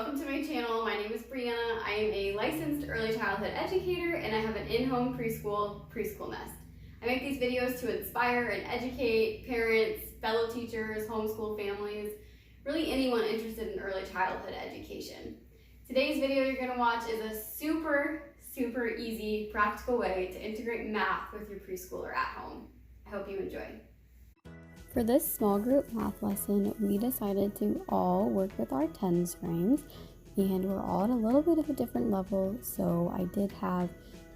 welcome to my channel. My name is Brianna. I am a licensed early childhood educator and I have an in-home preschool nest. I make these videos to inspire and educate parents, fellow teachers, homeschool families, really anyone interested in early childhood education. Today's video you're going to watch is a super easy, practical way to integrate math with your preschooler at home. I hope you enjoy. For this small group math lesson, we decided to all work with our tens frames, and we're all at a little bit of a different level, so I did have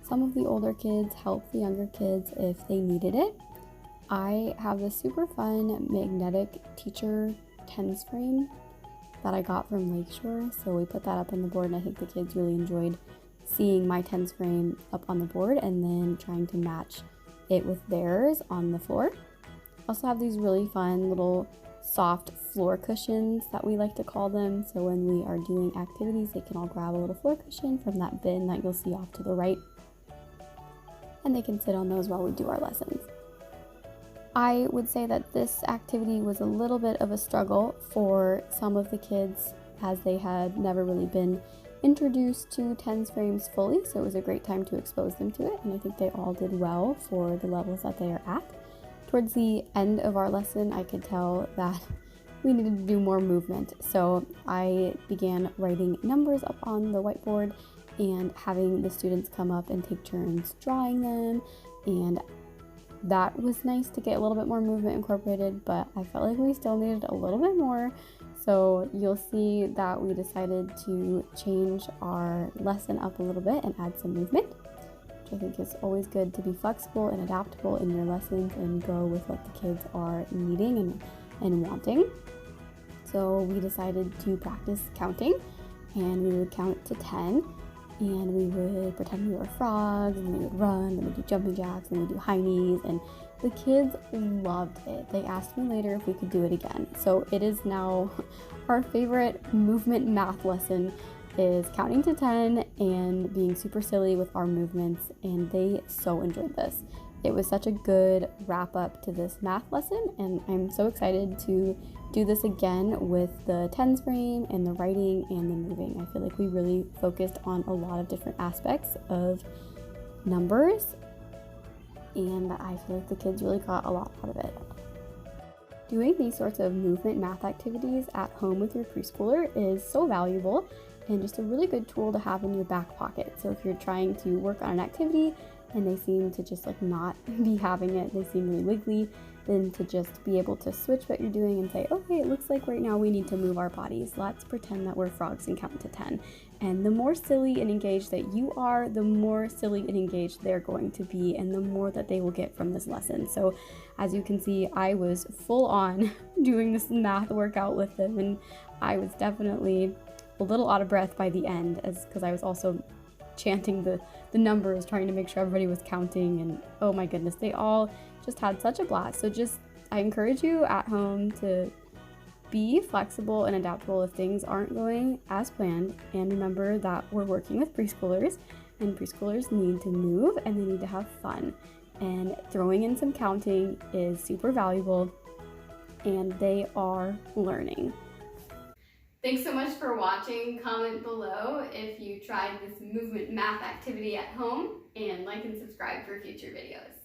some of the older kids help the younger kids if they needed it. I have this super fun magnetic teacher tens frame that I got from Lakeshore, so we put that up on the board, and I think the kids really enjoyed seeing my tens frame up on the board and then trying to match it with theirs on the floor. Also have these really fun little soft floor cushions that we like to call them, so when we are doing activities they can all grab a little floor cushion from that bin that you'll see off to the right, and they can sit on those while we do our lessons. I would say that this activity was a little bit of a struggle for some of the kids as they had never really been introduced to tens frames fully, so it was a great time to expose them to it, and I think they all did well for the levels that they are at. Towards the end of our lesson, I could tell that we needed to do more movement, so I began writing numbers up on the whiteboard and having the students come up and take turns drawing them, and that was nice to get a little bit more movement incorporated, but I felt like we still needed a little bit more, so you'll see that we decided to change our lesson up a little bit and add some movement. I think it's always good to be flexible and adaptable in your lessons and go with what the kids are needing and wanting. So we decided to practice counting, and we would count to 10, and we would pretend we were frogs, and we would run, and we'd do jumping jacks, and we'd do high knees, and the kids loved it. They asked me later if we could do it again. So it is now our favorite movement math lesson, is counting to 10 and being super silly with our movements, and they so enjoyed this. It was such a good wrap up to this math lesson, and I'm so excited to do this again with the tens frame and the writing and the moving. I feel like we really focused on a lot of different aspects of numbers, and I feel like the kids really got a lot out of it. Doing these sorts of movement math activities at home with your preschooler is so valuable and just a really good tool to have in your back pocket. So if you're trying to work on an activity and they seem to just not be having it, they seem really wiggly, then to just be able to switch what you're doing and say, okay, it looks like right now we need to move our bodies. Let's pretend that we're frogs and count to 10. And the more silly and engaged that you are, the more silly and engaged they're going to be, and the more that they will get from this lesson. So as you can see, I was full on doing this math workout with them, and I was definitely a little out of breath by the end, because I was also chanting the numbers, trying to make sure everybody was counting, and oh my goodness, they all just had such a blast. So I encourage you at home to be flexible and adaptable if things aren't going as planned, and remember that we're working with preschoolers, and preschoolers need to move and they need to have fun, and throwing in some counting is super valuable, and they are learning. Thanks so much for watching. Comment below if you tried this movement math activity at home, and like and subscribe for future videos.